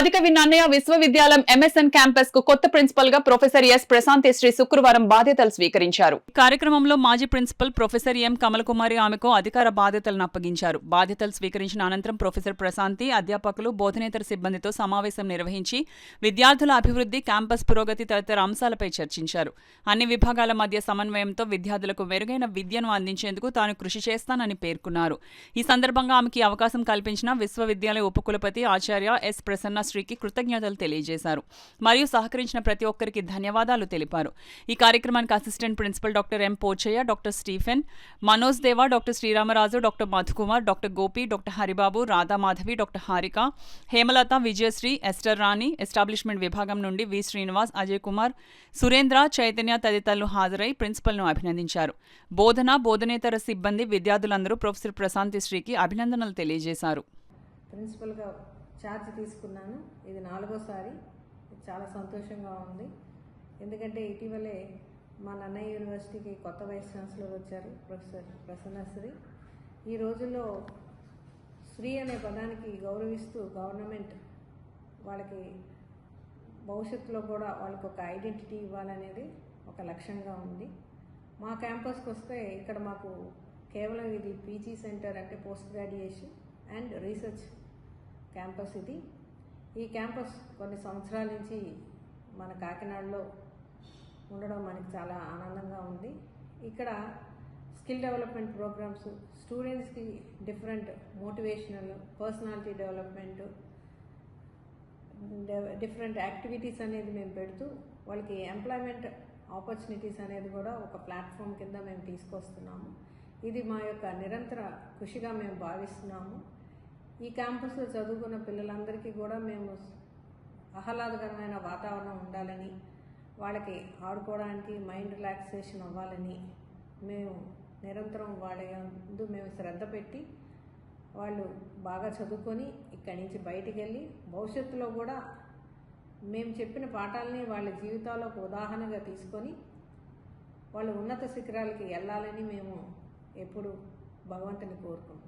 రాధిక విన్నన్నయ్య విశ్వవిద్యాలయం MSN campus కు కొత్త ప్రిన్సిపల్ గా ప్రొఫెసర్ ఎస్ ప్రశాంతి శ్రీ శుక్రవారం బాధ్యతలు స్వీకరించారు. కార్యక్రమంలో మాజీ ప్రిన్సిపల్ ప్రొఫెసర్ ఎం కమలకుమారి ఆమెకు అధికార బాధ్యతలను అప్పగించారు. బాధ్యతలు స్వీకరించిన అనంతరం ప్రొఫెసర్ ప్రశాంతి అధ్యాపకులు బోధనేతర సిబ్బందితో సమావేశం నిర్వహించి విద్యార్థుల అభివృద్ధి, క్యాంపస్ పురోగతి తదితర అంశాలపై చర్చించారు. అన్ని విభాగాల మధ్య సమన్వయంతో విద్యార్థులకు మెరుగైన విద్యను అందించేందుకు తాను కృషి చేస్తానని పేర్కొన్నారు. ఈ సందర్భంగా ఆమెకి అవకాశం కల్పించిన విశ్వవిద్యాలయ ఉపకులపతి ఆచార్య ఎస్ ప్రసన్నశ్రీకి కృతజ్ఞతలు తెలియజేశారు. మరియు సహకరించిన ప్రతి ఒక్కరికి ధన్యవాదాలు తెలిపారు. ఈ కార్యక్రమానికి assistant principal doctor M Pochaiah, doctor Stephen, Manoj Deva, doctor Sriramaraju, doctor Madhukumar, doctor Gopi, doctor Haribabu, Radhamadhavi, doctor Harika, Hemalatha, Vijayasri, Esther Rani, establishment విభాగం నుండి వి శ్రీనివాస్, అజయ్ కుమార్, సురేంద్ర, చైతన్య తదితరులు హాజరై ప్రిన్సిపల్ను అభినందించారు. బోధనేతర సిబ్బంది, విద్యార్థులందరూ ప్రొఫెసర్ ప్రశాంతి శ్రీకి అభినందనలు తెలియజేశారు. ప్రిన్సిపల్గా ఛార్జ్ తీసుకున్నాను. ఇది 4వసారి. చాలా సంతోషంగా ఉంది. ఎందుకంటే ఇటీవలే మా నన్నయ్య యూనివర్సిటీకి కొత్త వైస్ ఛాన్సలర్ వచ్చారు, ప్రొఫెసర్ ప్రసన్నశ్రీ. ఈ రోజుల్లో శ్రీ అనే పదానికి గౌరవిస్తూ గవర్నమెంట్ వాళ్ళకి భవిష్యత్తులో కూడా వాళ్ళకి ఒక ఐడెంటిటీ ఇవ్వాలనేది ఒక లక్ష్యంగా ఉంది. మా క్యాంపస్కి వస్తే ఇక్కడ మాకు కేవలం ఇది పీజీ సెంటర్, అంటే post graduation and research campus ఇది. ఈ క్యాంపస్ కొన్ని సంవత్సరాల నుంచి మన కాకినాడలో ఉండడం మనకి చాలా ఆనందంగా ఉంది. ఇక్కడ స్కిల్ డెవలప్మెంట్ ప్రోగ్రామ్స్, స్టూడెంట్స్కి different motivational, personality development, different activities అనేది మేము పెడుతూ వాళ్ళకి ఎంప్లాయ్మెంట్ ఆపర్చునిటీస్ అనేది కూడా ఒక ప్లాట్ఫామ్ కింద మేము తీసుకొస్తున్నాము. ఇది మా యొక్క నిరంతర కృషిగా మేము భావిస్తున్నాము. ఈ క్యాంపస్లో చదువుకున్న పిల్లలందరికీ కూడా మేము ఆహ్లాదకరమైన వాతావరణం ఉండాలని, వాళ్ళకి ఆడుకోవడానికి మైండ్ రిలాక్సేషన్ అవ్వాలని మేము నిరంతరం వాళ్ళ ముందు మేము శ్రద్ధ పెట్టి వాళ్ళు బాగా చదువుకొని ఇక్కడి నుంచి బయటికి వెళ్ళి భవిష్యత్తులో కూడా మేము చెప్పిన పాఠాలని వాళ్ళ జీవితాలకు ఉదాహరణగా తీసుకొని వాళ్ళు ఉన్నత శిఖరాలకి వెళ్ళాలని మేము ఎప్పుడు భగవంతుని కోరుకుంటాం.